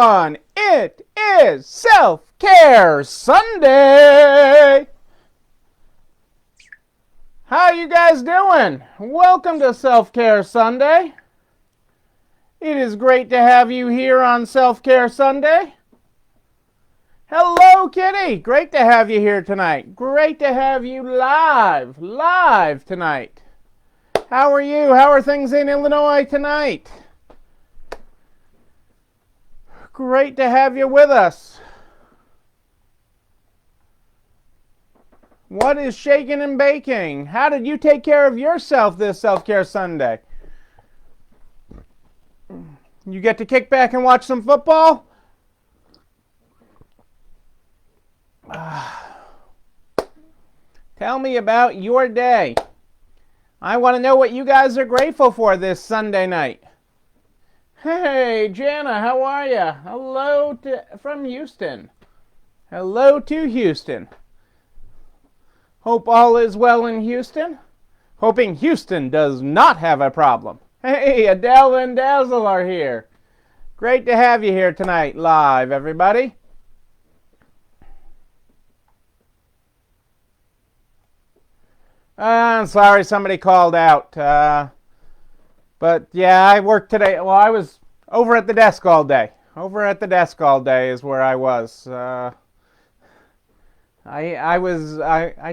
everyone. It is Self-Care Sunday. How you guys doing? Welcome to Self-Care Sunday. It is great to have you here on Self-Care Sunday. Hello, Kitty. Great to have you here tonight. Great to have you live tonight. How are you? How are things in Illinois tonight? Great to have you with us. What is shaking and baking? How did you take care of yourself this Self-Care Sunday? You get to kick back and watch some football? Tell me about your day. I want to know what you guys are grateful for this Sunday night. Hey, Jana, how are you? Hello from Houston. Hello to Houston. Hope all is well in Houston. Hoping Houston does not have a problem. Hey, Adele and Dazzle are here. Great to have you here tonight live, everybody. I'm sorry somebody called out. But yeah, I worked today. Well, I was over at the desk all day. Over at the desk all day is where I was. I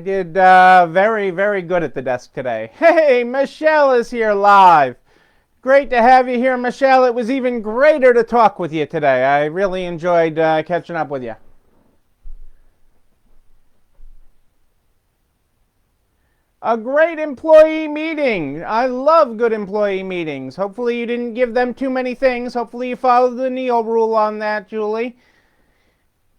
did very, very good at the desk today. Hey, Michelle is here live. Great to have you here, Michelle. It was even greater to talk with you today. I really enjoyed catching up with you. A great employee meeting. I love good employee meetings. Hopefully you didn't give them too many things. Hopefully you followed the Neil rule on that, Julie.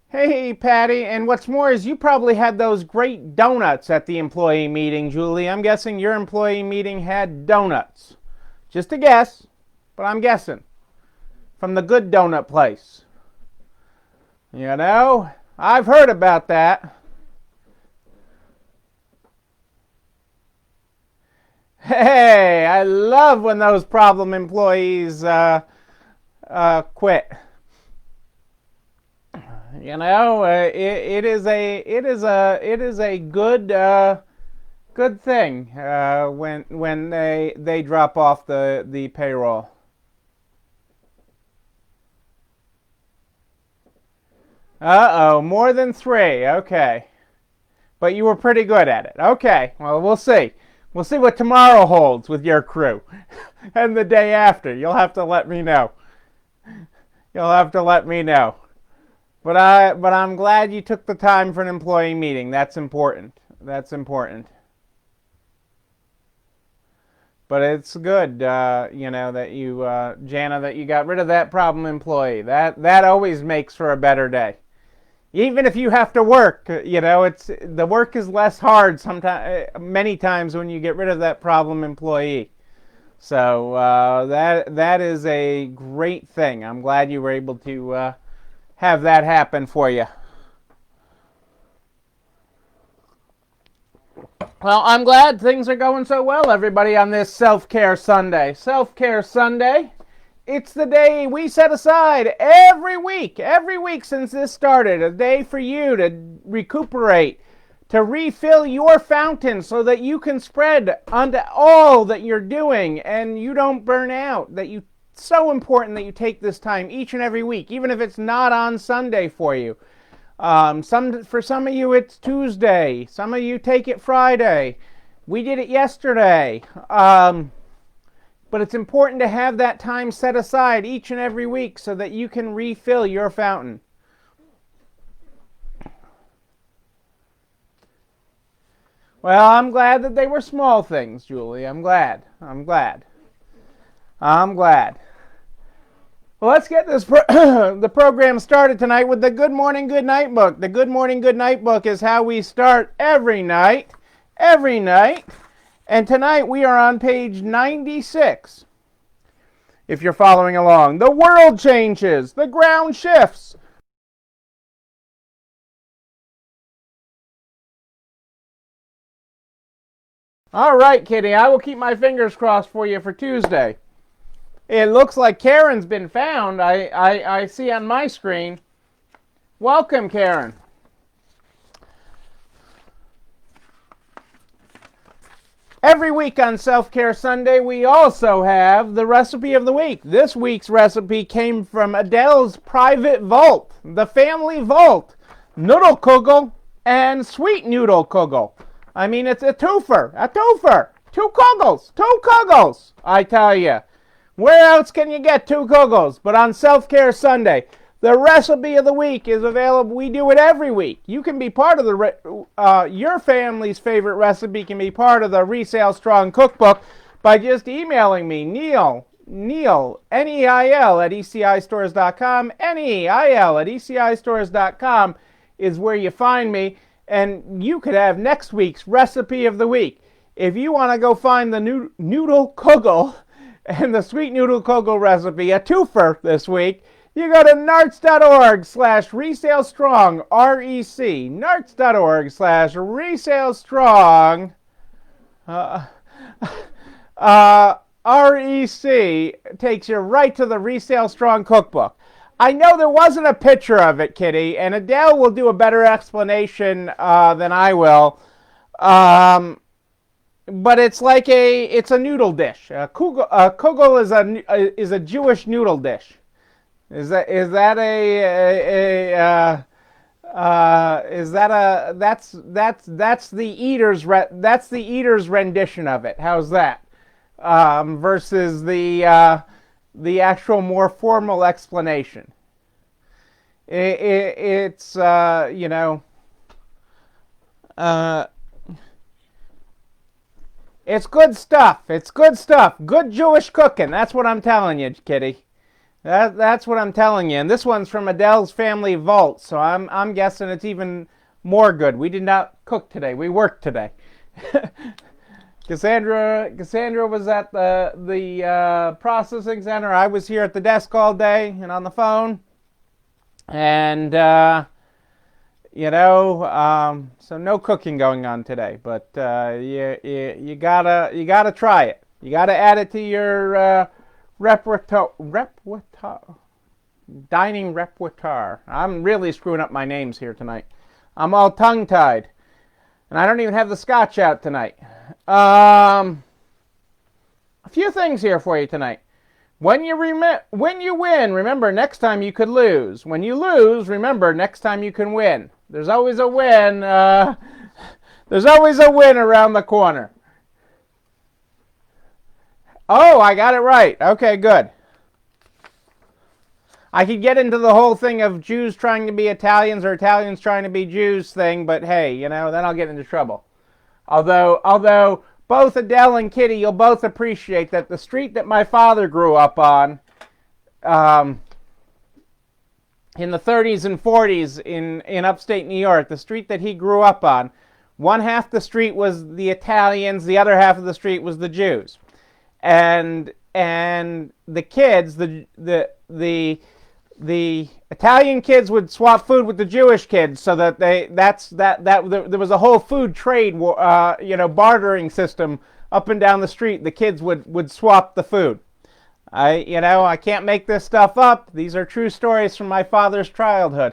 Hey, Patty. And what's more is you probably had those great donuts at the employee meeting, Julie. I'm guessing your employee meeting had donuts. Just a guess, but I'm guessing. From the good donut place. You know, I've heard about that. Hey, I love when those problem employees quit. You know, it is a good thing when they drop off the payroll. Uh-oh, more than 3. Okay, but you were pretty good at it. Okay, well, we'll see. We'll see what tomorrow holds with your crew. And the day after. You'll have to let me know. You'll have to let me know. But I'm glad you took the time for an employee meeting. That's important. That's important. But it's good, you know, that you, Jana, that you got rid of that problem employee. That always makes for a better day. Even if you have to work, you know, the work is less hard many times when you get rid of that problem employee. So that is a great thing. I'm glad you were able to have that happen for you. Well, I'm glad things are going so well, everybody, on this Self-Care Sunday. Self-Care Sunday. It's the day we set aside every week since this started, a day for you to recuperate, to refill your fountain so that you can spread onto all that you're doing and you don't burn out. It's so important that you take this time each and every week, even if it's not on Sunday for you. For some of you, it's Tuesday. Some of you take it Friday. We did it yesterday. But it's important to have that time set aside each and every week so that you can refill your fountain. Well, I'm glad that they were small things, Julie. I'm glad. Well, let's get the program started tonight with the Good Morning, Good Night book. The Good Morning, Good Night book is how we start every night. And tonight we are on page 96. If you're following along, the world changes, the ground shifts. All right, Kitty, I will keep my fingers crossed for you for Tuesday. It looks like Karen's been found. I see on my screen. Welcome, Karen. Every week on Self-Care Sunday, we also have the recipe of the week. This week's recipe came from Adele's private vault, the family vault. Noodle kugel and sweet noodle kugel. I mean, it's a twofer. Two kugels, I tell you. Where else can you get two kugels but on Self-Care Sunday? The recipe of the week is available. We do it every week. You can be part of your family's favorite recipe can be part of the Resale Strong Cookbook by just emailing me, Neil, Neil, N-E-I-L at ECIstores.com. N-E-I-L at ECIstores.com is where you find me, and you could have next week's recipe of the week. If you want to go find the noodle kugel and the sweet noodle kugel recipe, a twofer this week, you go to narts.org/resalestrong, R-E-C, narts.org/resalestrong, R-E-C, takes you right to the Resale Strong Cookbook. I know there wasn't a picture of it, Kitty, and Adele will do a better explanation than I will. But it's like it's a noodle dish. Kugel is a Jewish noodle dish. That's the eater's rendition of it. How's that? Versus the actual more formal explanation. It's it's good stuff. It's good stuff. Good Jewish cooking. That's what I'm telling you, Kitty. That's what I'm telling you. And this one's from Adele's family vault, so I'm guessing it's even more good. We did not cook today. We worked today. Cassandra was at the processing center. I was here at the desk all day and on the phone. And so no cooking going on today. But you gotta try it. You gotta add it to your dining repertoire. I'm really screwing up my names here tonight. I'm all tongue-tied. And I don't even have the scotch out tonight. A few things here for you tonight. When you win, remember next time you could lose. When you lose, remember next time you can win. There's always a win. There's always a win around the corner. Oh, I got it right. Okay, good. I could get into the whole thing of Jews trying to be Italians or Italians trying to be Jews thing, but hey, then I'll get into trouble. Although both Adele and Kitty, you'll both appreciate that the street that my father grew up on in the 30s and 40s in upstate New York, the street that he grew up on, one half the street was the Italians, the other half of the street was the Jews. And the kids, the Italian kids would swap food with the Jewish kids, so that there was a whole food trade, bartering system up and down the street. The kids would swap the food. I can't make this stuff up. These are true stories from my father's childhood.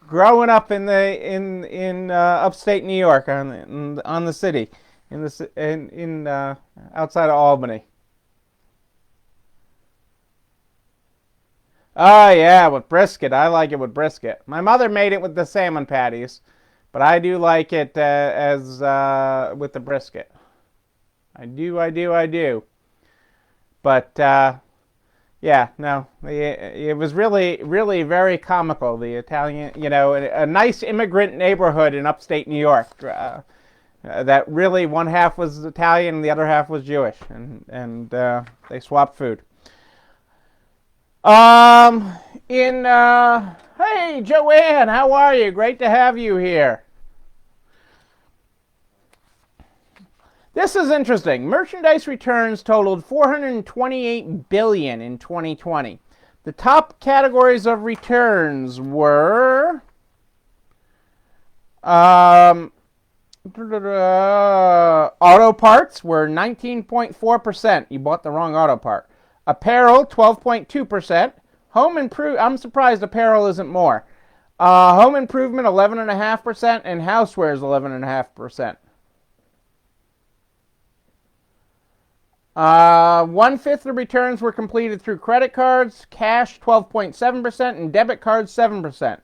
Growing up in upstate New York on the city, outside of Albany. Oh yeah, with brisket. I like it with brisket. My mother made it with the salmon patties, but I do like it as with the brisket. I do. But yeah, no, it was really, really very comical. The Italian, a nice immigrant neighborhood in upstate New York. That really one half was Italian and the other half was Jewish, and they swapped food. Hey Joanne, how are you? Great to have you here. This is interesting. Merchandise returns totaled $428 billion in 2020. The top categories of returns were Auto parts were 19.4%. You bought the wrong auto part. Apparel, 12.2%. Home improve. I'm surprised apparel isn't more. Home improvement, 11.5%, and housewares, 11.5%. 1/5 of returns were completed through credit cards, cash 12.7%, and debit cards 7%.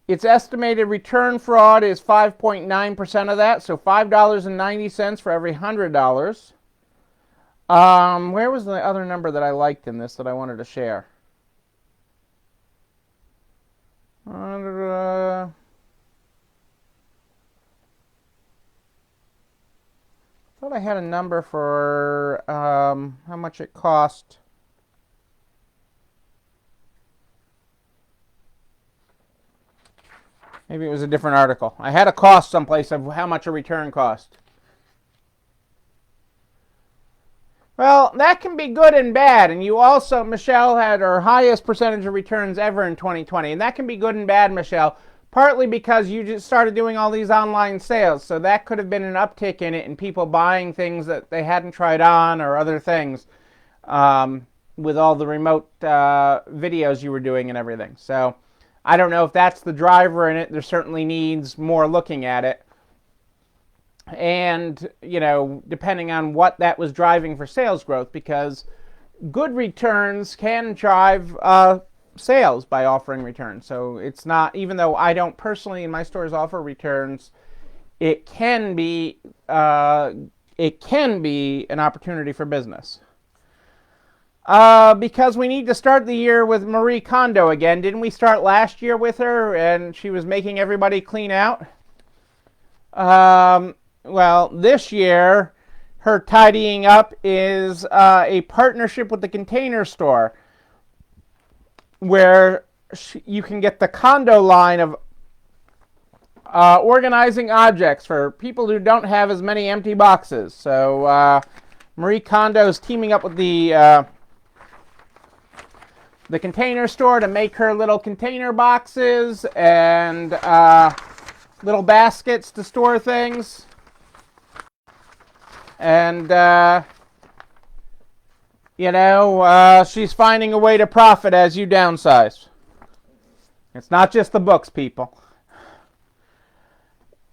Its estimated return fraud is 5.9% of that, so $5.90 for every $100. Where was the other number that I liked in this that I wanted to share? I thought I had a number for how much it cost. Maybe it was a different article. I had a cost someplace of how much a return cost. Well, that can be good and bad. And you also, Michelle had her highest percentage of returns ever in 2020. And that can be good and bad, Michelle, partly because you just started doing all these online sales. So that could have been an uptick in it and people buying things that they hadn't tried on or other things with all the remote videos you were doing and everything. So I don't know if that's the driver in it. There certainly needs more looking at it. And, depending on what that was driving for sales growth, because good returns can drive sales by offering returns. So it's not, even though I don't personally in my stores offer returns, it can be an opportunity for business. Because we need to start the year with Marie Kondo again. Didn't we start last year with her and she was making everybody clean out? Well, this year, her tidying up is a partnership with the Container Store where you can get the Kondo line of organizing objects for people who don't have as many empty boxes. So Marie Kondo is teaming up with the Container Store to make her little container boxes and little baskets to store things. And, she's finding a way to profit as you downsize. It's not just the books, people.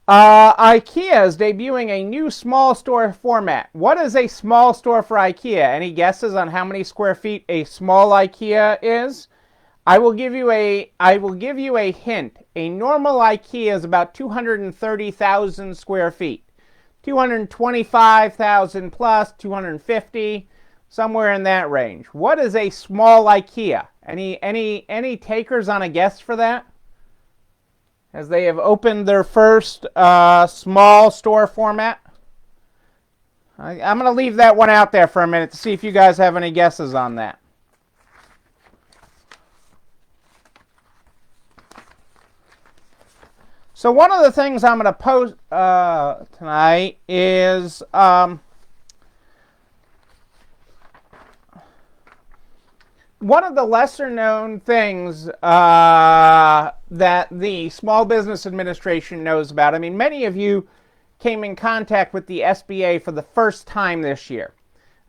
Ikea is debuting a new small store format. What is a small store for Ikea? Any guesses on how many square feet a small Ikea is? I will give you a hint. A normal Ikea is about 230,000 square feet. 225,000 plus, 250, somewhere in that range. What is a small Ikea? Any takers on a guess for that? As they have opened their first small store format. I'm going to leave that one out there for a minute to see if you guys have any guesses on that. So one of the things I'm going to post tonight is one of the lesser known things that the Small Business Administration knows about. I mean, many of you came in contact with the SBA for the first time this year,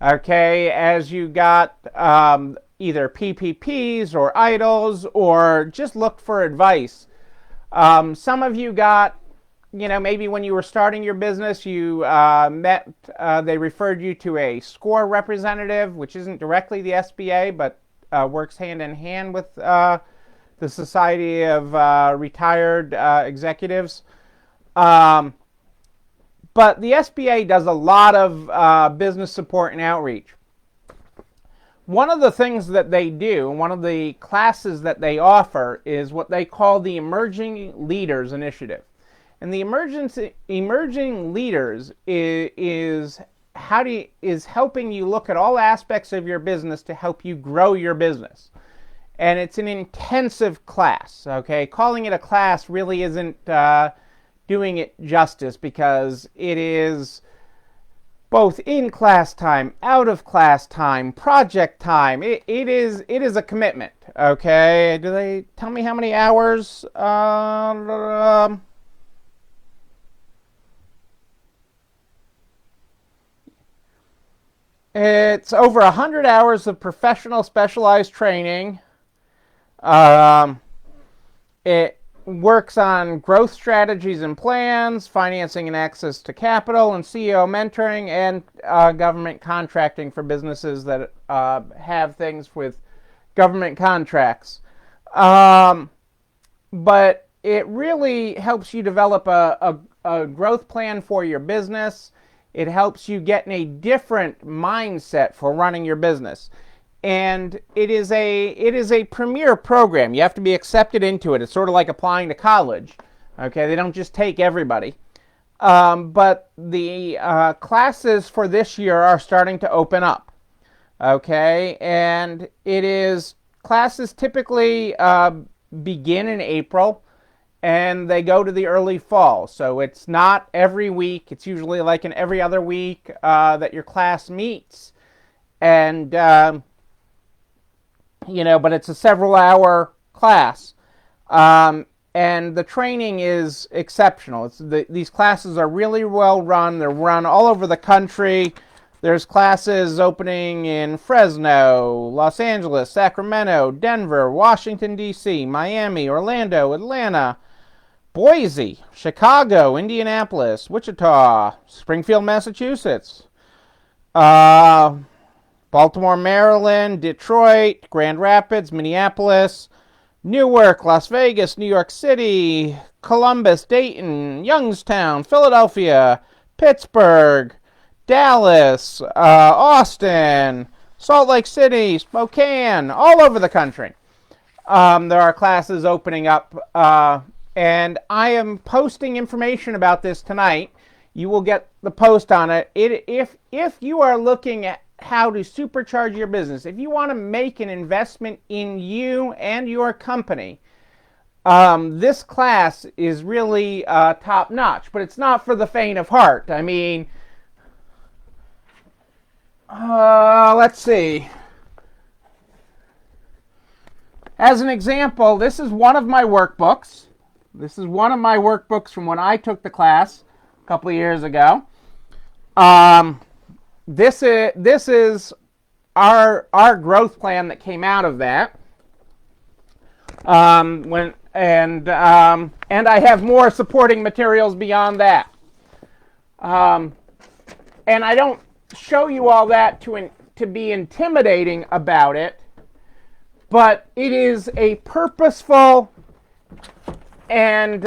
okay, as you got either PPPs or EIDLs or just looked for advice. Some of you got, maybe when you were starting your business, you they referred you to a SCORE representative, which isn't directly the SBA, but works hand in hand with the Society of Retired Executives. But the SBA does a lot of business support and outreach. One of the things that they do, one of the classes that they offer, is what they call the Emerging Leaders Initiative. And the Emerging Leaders is helping you look at all aspects of your business to help you grow your business. And it's an intensive class, okay? Calling it a class really isn't doing it justice, because it is both in class time, out of class time, project time. It is a commitment. Okay, do they tell me how many hours? It's over 100 hours of professional specialized training. It works on growth strategies and plans, financing and access to capital, and CEO mentoring, and government contracting for businesses that have things with government contracts. But it really helps you develop a growth plan for your business. It helps you get in a different mindset for running your business. And it is a premier program. You have to be accepted into it. It's sort of like applying to college. Okay, they don't just take everybody. But the classes for this year are starting to open up. Okay, and classes typically begin in April, and they go to the early fall. So it's not every week. It's usually like in every other week that your class meets. And but it's a several-hour class, and the training is exceptional. These classes are really well run. They're run all over the country. There's classes opening in Fresno, Los Angeles, Sacramento, Denver, Washington, D.C., Miami, Orlando, Atlanta, Boise, Chicago, Indianapolis, Wichita, Springfield, Massachusetts, Baltimore, Maryland, Detroit, Grand Rapids, Minneapolis, Newark, Las Vegas, New York City, Columbus, Dayton, Youngstown, Philadelphia, Pittsburgh, Dallas, Austin, Salt Lake City, Spokane, all over the country. There are classes opening up, and I am posting information about this tonight. You will get the post on it. If you are looking at how to supercharge your business, if you want to make an investment in you and your company, this class is really top notch, but it's not for the faint of heart. I mean, let's see. As an example, this is one of my workbooks. This is one of my workbooks from when I took the class a couple of years ago. This is our growth plan that came out of that. And I have more supporting materials beyond that. And I don't show you all that to be intimidating about it, but it is a purposeful and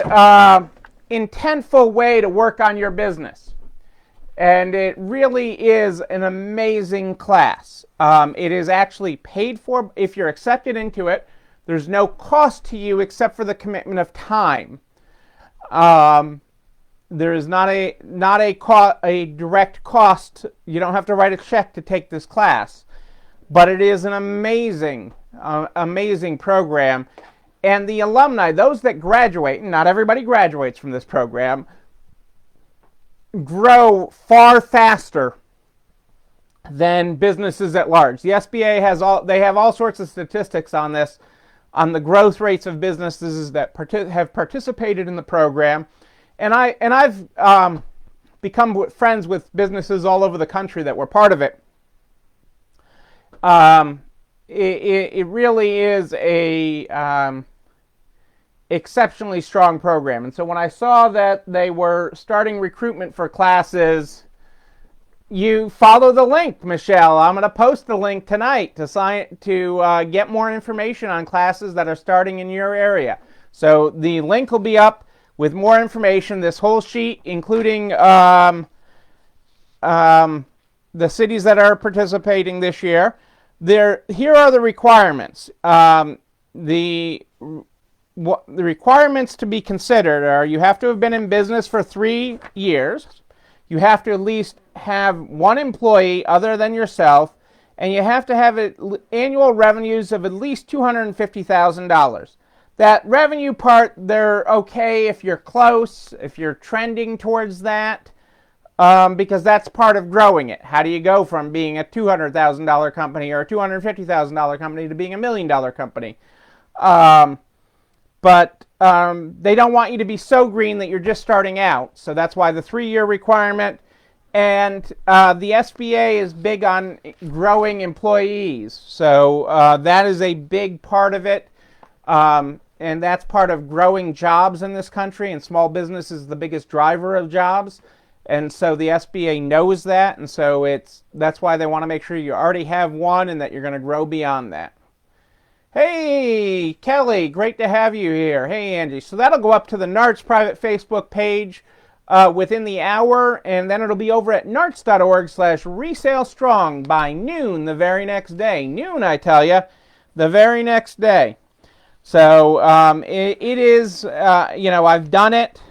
intentful way to work on your business. And it really is an amazing class. It is actually paid for if you're accepted into it. There's no cost to you except for the commitment of time. There is not a direct cost. You don't have to write a check to take this class. But it is an amazing program. And the alumni, those that graduate, and not everybody graduates from this program, grow far faster than businesses at large. The SBA have all sorts of statistics on this, on the growth rates of businesses that have participated in the program. And I've become friends with businesses all over the country that were part of it. It really is a exceptionally strong program. And so when I saw that they were starting recruitment for classes, you follow the link, Michelle. I'm going to post the link tonight to get more information on classes that are starting in your area. So the link will be up with more information, this whole sheet, including the cities that are participating this year. Here are the requirements. The requirements to be considered are: you have to have been in business for 3 years, you have to at least have one employee other than yourself, and you have to have annual revenues of at least $250,000. That revenue part, they're okay if you're close, if you're trending towards that. because that's part of growing it. How do you go from being a $200,000 company or a $250,000 company to being $1 million company? But they don't want you to be so green that you're just starting out. So that's why the 3-year requirement. And the SBA is big on growing employees. So that is a big part of it. And that's part of growing jobs in this country. And small business is the biggest driver of jobs. And so the SBA knows that. And so that's why they want to make sure you already have one and that you're going to grow beyond that. Hey, Kelly, great to have you here. Hey, Angie. So that'll go up to the NARTS private Facebook page within the hour, and then it'll be over at narts.org/resalestrong by noon the very next day. Noon, I tell you, the very next day. So it is, I've done it.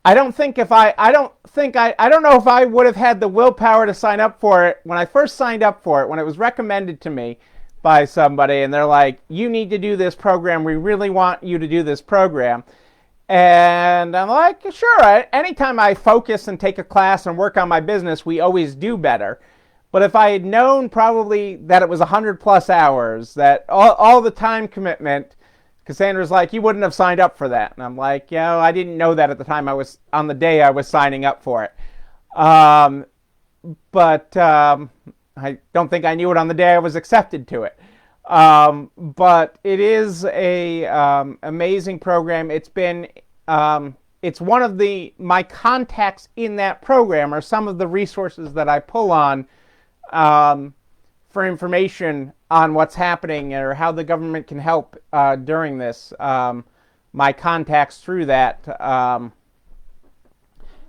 I don't know if I would have had the willpower to sign up for it when I first signed up for it, when it was recommended to me by somebody, and they're like, you need to do this program. We really want you to do this program. And I'm like, sure. Anytime I focus and take a class and work on my business, we always do better. But if I had known probably that it was 100+ hours, that all the time commitment, Cassandra's like, you wouldn't have signed up for that. And I'm like, I didn't know that at the time on the day I was signing up for it. But I don't think I knew it on the day I was accepted to it. But it is a amazing program. It's been it's one of my contacts in that program are some of the resources that I pull on for information on what's happening or how the government can help during this. My contacts through that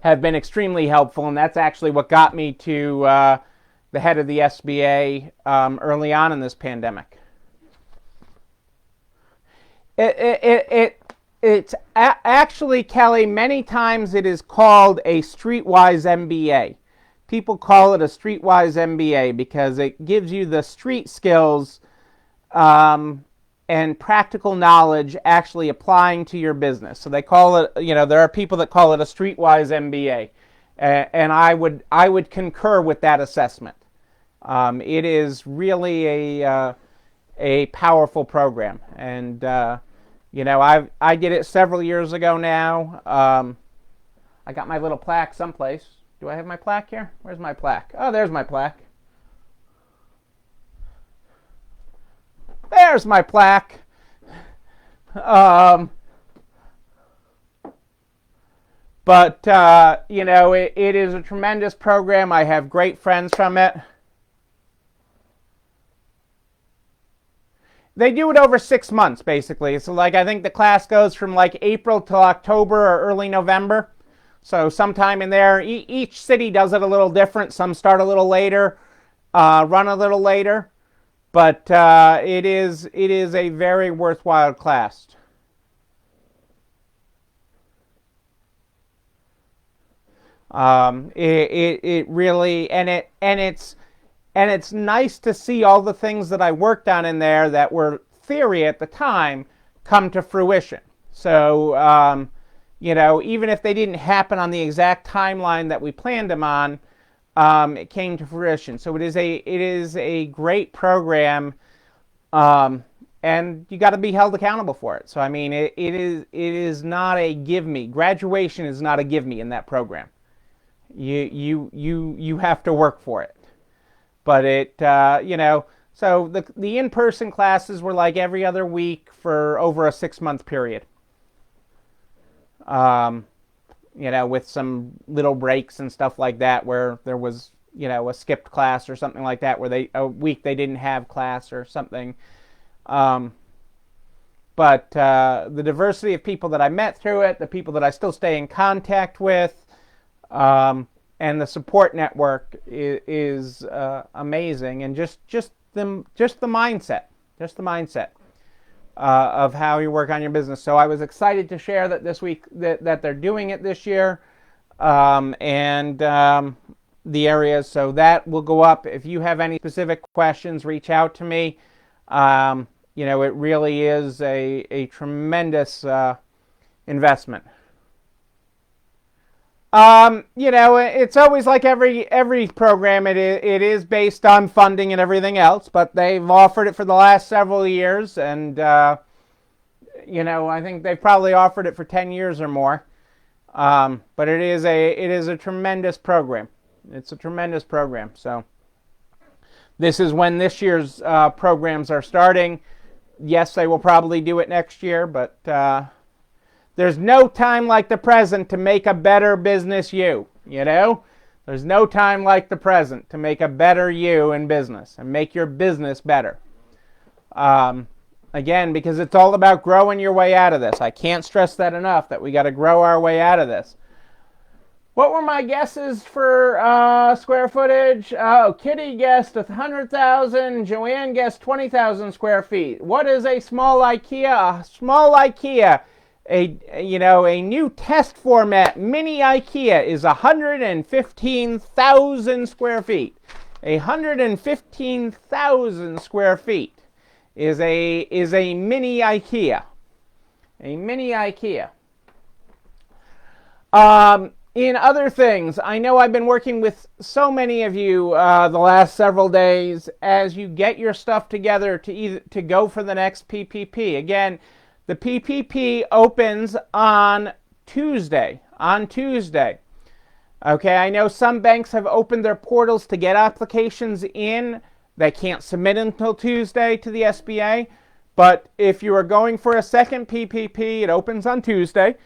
have been extremely helpful, and that's actually what got me to the head of the SBA early on in this pandemic. It's actually, Kelly, many times it is called a streetwise MBA. People call it a streetwise MBA because it gives you the street skills and practical knowledge actually applying to your business. So they call it, there are people that call it a streetwise MBA. And I would concur with that assessment. It is really a powerful program, and I did it several years ago now. I got my little plaque someplace. Do I have my plaque here? Where's my plaque? Oh, there's my plaque. There's my plaque. But it is a tremendous program. I have great friends from it. They do it over 6 months, basically. So, I think the class goes from, April to October or early November. So, sometime in there. Each city does it a little different. Some start a little later, run a little later. But it is a very worthwhile class. It really, and it's nice to see all the things that I worked on in there that were theory at the time come to fruition. So, even if they didn't happen on the exact timeline that we planned them on, it came to fruition. So it is a great program, and you got to be held accountable for it. So it is not a give me. Graduation is not a give me in that program. You have to work for it. But so the in-person classes were every other week for over a 6-month period. With some little breaks and stuff like that where there was, a skipped class or something like that where a week they didn't have class or something. But the diversity of people that I met through it, the people that I still stay in contact with, and the support network is amazing, and just the mindset of how you work on your business. So I was excited to share that this week that they're doing it this year, and the areas. So that will go up. If you have any specific questions, reach out to me. It really is a tremendous investment. It's always like every program. It is based on funding and everything else, but they've offered it for the last several years, and I think they've probably offered it for 10 years or more. But it is a tremendous program. It's a tremendous program. So this is when this year's programs are starting. Yes, they will probably do it next year, but there's no time like the present to make a better business you. There's no time like the present to make a better you in business and make your business better. Again, because it's all about growing your way out of this. I can't stress that enough, that we got to grow our way out of this. What were my guesses for square footage? Oh, Kitty guessed 100,000. Joanne guessed 20,000 square feet. What is a small IKEA? A small IKEA, a new test format mini IKEA is 115,000 square feet. 115,000 square feet is a mini IKEA. A mini IKEA. In other things, I know I've been working with so many of you the last several days as you get your stuff together to go for the next PPP. Again, the PPP opens on Tuesday. Okay, I know some banks have opened their portals to get applications in. They can't submit until Tuesday to the SBA. But if you are going for a second PPP, it opens on Tuesday.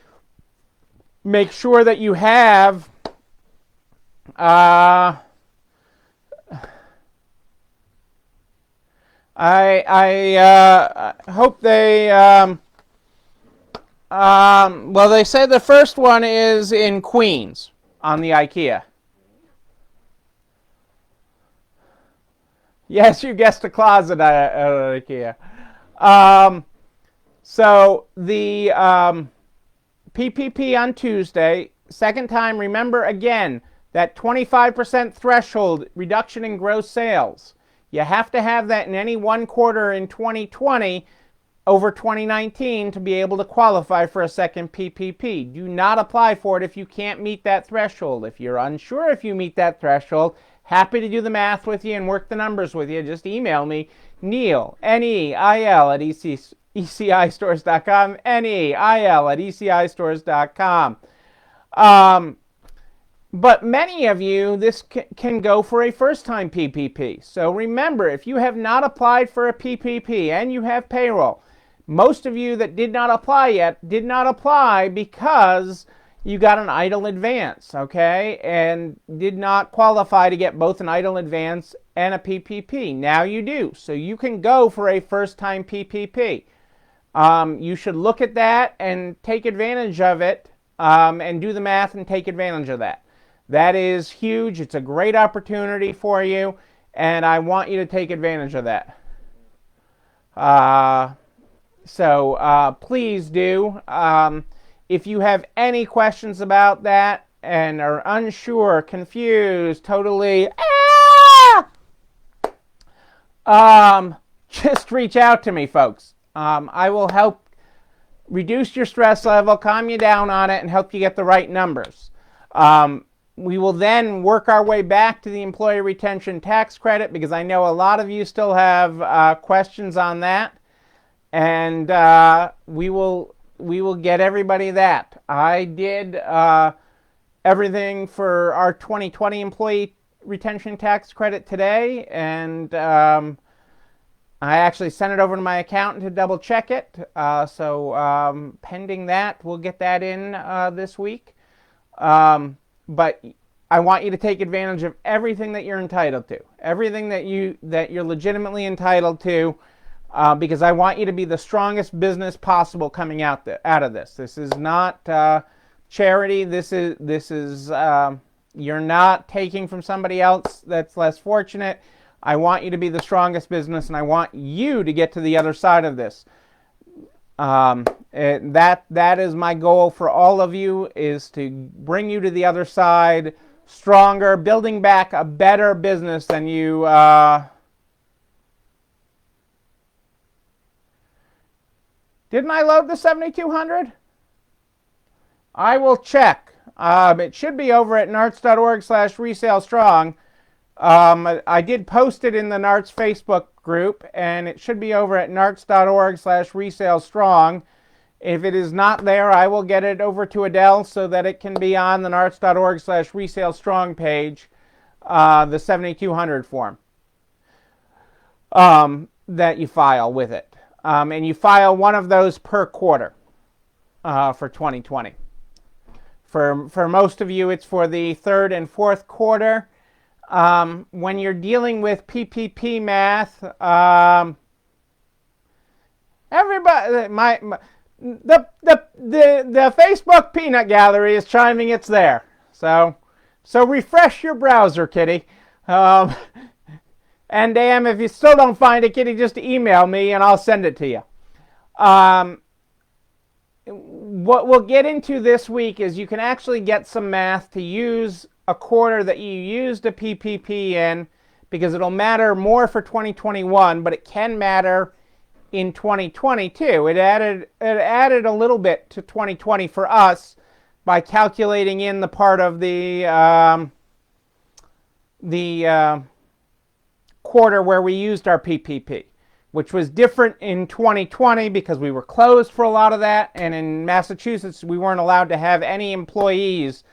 Make sure that you have I hope they well, they say the first one is in Queens on the IKEA. Yes, you guessed a closet at IKEA. So the PPP on Tuesday. Second time, remember again, that 25% threshold reduction in gross sales. You have to have that in any one quarter in 2020 over 2019 to be able to qualify for a second PPP. Do not apply for it if you can't meet that threshold. If you're unsure if you meet that threshold, happy to do the math with you and work the numbers with you. Just email me, Neil, Neil, at ECIstores.com, Neil at ECIstores.com. But many of you, this can go for a first-time PPP. So remember, if you have not applied for a PPP and you have payroll, most of you that did not apply yet did not apply because you got an idle advance, okay, and did not qualify to get both an idle advance and a PPP. Now you do, so you can go for a first-time PPP. You should look at that and take advantage of it, and do the math and take advantage of that. That is huge. It's a great opportunity for you, and I want you to take advantage of that. So please do. If you have any questions about that and are unsure, confused, totally, just reach out to me, folks. I will help reduce your stress level, calm you down on it, and help you get the right numbers. We will then work our way back to the employee retention tax credit because I know a lot of you still have questions on that. And we will get everybody that. I did everything for our 2020 employee retention tax credit today, and I actually sent it over to my accountant to double check it. So pending that, we'll get that in this week. But I want you to take advantage of everything that you're entitled to, everything that you're legitimately entitled to. Because I want you to be the strongest business possible coming out of this. This is not charity. This is you're not taking from somebody else that's less fortunate. I want you to be the strongest business, and I want you to get to the other side of this. That is my goal for all of you, is to bring you to the other side stronger, building back a better business than you. Didn't I load the 7200? I will check. It should be over at narts.org/resalestrong. I did post it in the Narts Facebook group, and it should be over at narts.org/resalestrong. If it is not there, I will get it over to Adele so that it can be on the narts.org/resalestrong page, the 7200 form that you file with it. And you file one of those per quarter for 2020. For most of you, it's for the third and fourth quarter. When you're dealing with PPP math, everybody, the Facebook peanut gallery is chiming it's there. So refresh your browser, Kitty. And damn, if you still don't find it, Kitty, just email me and I'll send it to you. What we'll get into this week is you can actually get some math to use a quarter that you used a PPP in, because it'll matter more for 2021, but it can matter in 2020 too. It added a little bit to 2020 for us by calculating in the part of the quarter where we used our PPP, which was different in 2020 because we were closed for a lot of that, and in Massachusetts we weren't allowed to have any employees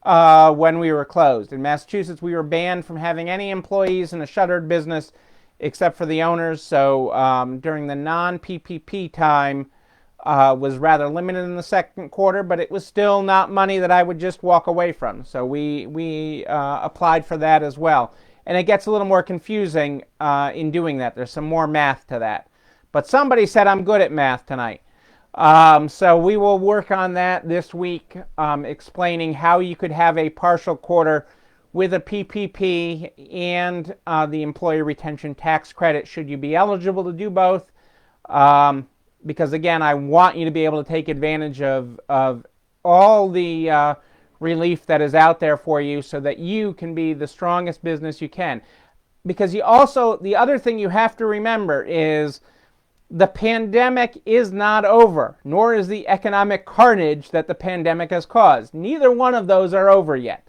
when we were closed. In Massachusetts, we were banned from having any employees in a shuttered business except for the owners. So during the non-PPP time was rather limited in the second quarter, but it was still not money that I would just walk away from. So we applied for that as well. And it gets a little more confusing in doing that. There's some more math to that. But somebody said I'm good at math tonight. So we will work on that this week, explaining how you could have a partial quarter with a PPP and the employee retention tax credit, should you be eligible to do both. Because again, I want you to be able to take advantage of all the relief that is out there for you so that you can be the strongest business you can. Because the other thing you have to remember is the pandemic is not over, nor is the economic carnage that the pandemic has caused. Neither one of those are over yet,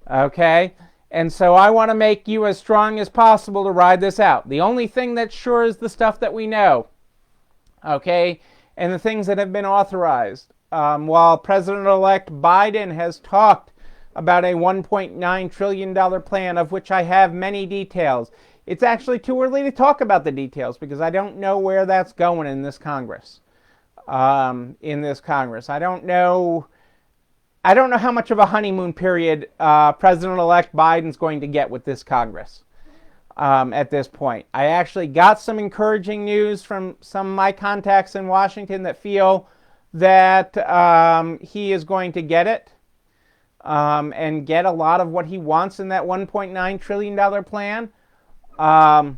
okay? And so I want to make you as strong as possible to ride this out. The only thing that's sure is the stuff that we know, okay? And the things that have been authorized. While President-elect Biden has talked about a $1.9 trillion plan, of which I have many details, it's actually too early to talk about the details because I don't know where that's going in this Congress. I don't know how much of a honeymoon period President-elect Biden's going to get with this Congress at this point. I actually got some encouraging news from some of my contacts in Washington that feel that he is going to get it and get a lot of what he wants in that $1.9 trillion plan. That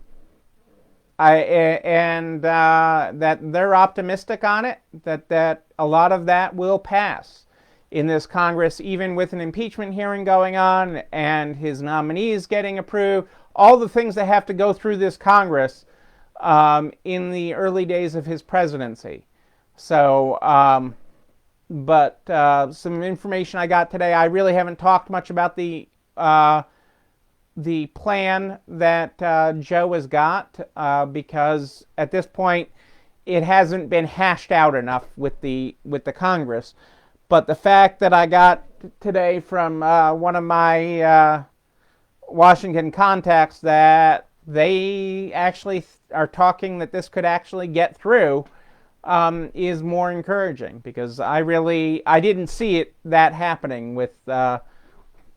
they're optimistic on it, that a lot of that will pass in this Congress, even with an impeachment hearing going on and his nominees getting approved, all the things that have to go through this Congress in the early days of his presidency. So, but some information I got today, I really haven't talked much about the plan that Joe has got because at this point it hasn't been hashed out enough with the Congress. But the fact that I got today from one of my Washington contacts that they actually are talking that this could actually get through is more encouraging, because I didn't see that happening with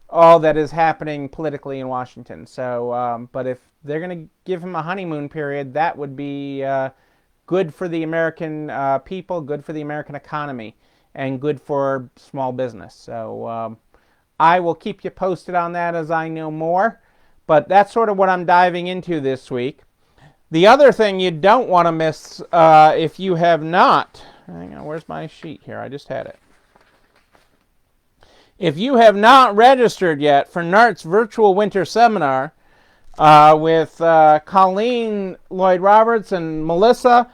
all that is happening politically in Washington. So, but if they're going to give him a honeymoon period, that would be good for the American people, good for the American economy, and good for small business. So I will keep you posted on that as I know more. But that's sort of what I'm diving into this week. The other thing you don't want to miss if you have not... Hang on, where's my sheet here? I just had it. If you have not registered yet for NART's virtual winter seminar with Colleen Lloyd-Roberts and Melissa,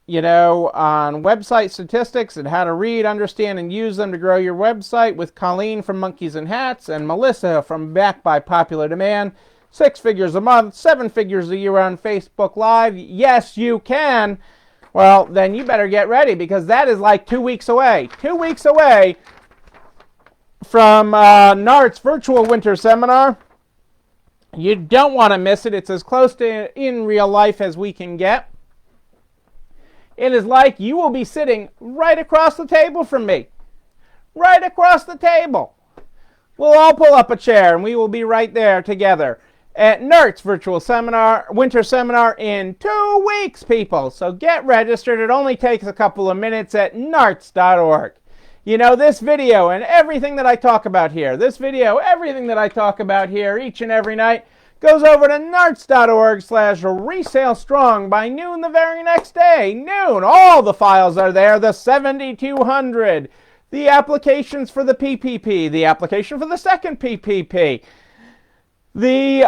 on website statistics and how to read, understand, and use them to grow your website with Colleen from Monkeys and Hats and Melissa from Back by Popular Demand. 6 figures a month, 7 figures a year on Facebook Live. Yes, you can. Well, then you better get ready, because that is like 2 weeks away. 2 weeks away from NART's virtual winter seminar. You don't want to miss it. It's as close to in real life as we can get. It is like you will be sitting right across the table from me. Right across the table. We'll all pull up a chair and we will be right there together at NART's virtual seminar, winter seminar in 2 weeks, people. So get registered. It only takes a couple of minutes at narts.org. This video and everything that I talk about here, each and every night, goes over to narts.org/resale strong by noon the very next day. Noon. All the files are there. The 7,200. The applications for the PPP. The application for the second PPP. The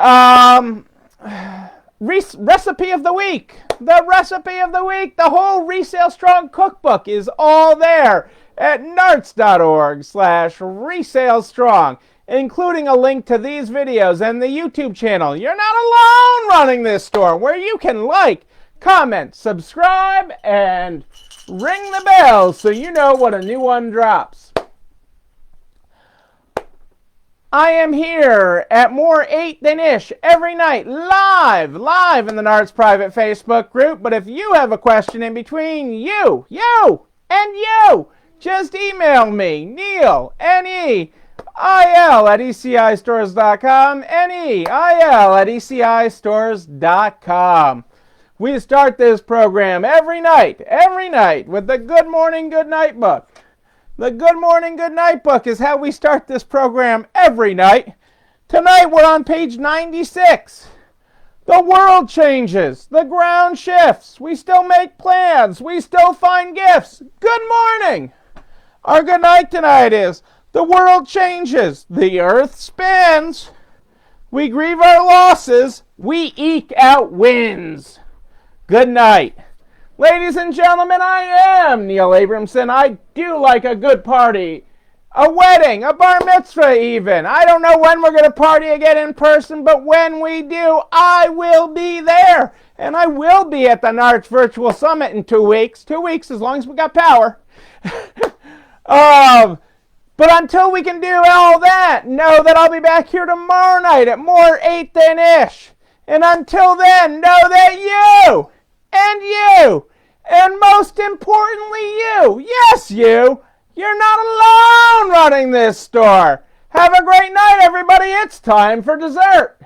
recipe of the week. The recipe of the week. The whole Resale Strong cookbook is all there at narts.org/resale strong, including a link to these videos and the YouTube channel. You're not alone running this store, where you can like, comment, subscribe, and ring the bell so you know when a new one drops. I am here at More 8 Than Ish every night, live in the NARTS private Facebook group. But if you have a question in between, you, and you, just email me, Neil, N-E-I-L at ECIstores.com, N-E-I-L at ECIstores.com. We start this program every night with the Good Morning, Good Night book. The Good Morning, Good Night book is how we start this program every night. Tonight we're on page 96. The world changes. The ground shifts. We still make plans. We still find gifts. Good morning. Our good night tonight is, the world changes. The earth spins. We grieve our losses. We eke out wins. Good night. Ladies and gentlemen, I am Neil Abramson. I do like a good party. A wedding, a bar mitzvah even. I don't know when we're going to party again in person, but when we do, I will be there. And I will be at the NARTS Virtual Summit in 2 weeks. 2 weeks, as long as we got power. But until we can do all that, know that I'll be back here tomorrow night at More 8 Than Ish. And until then, know that you, and most importantly you, yes you, you're not alone running this store. Have a great night, everybody. It's time for dessert.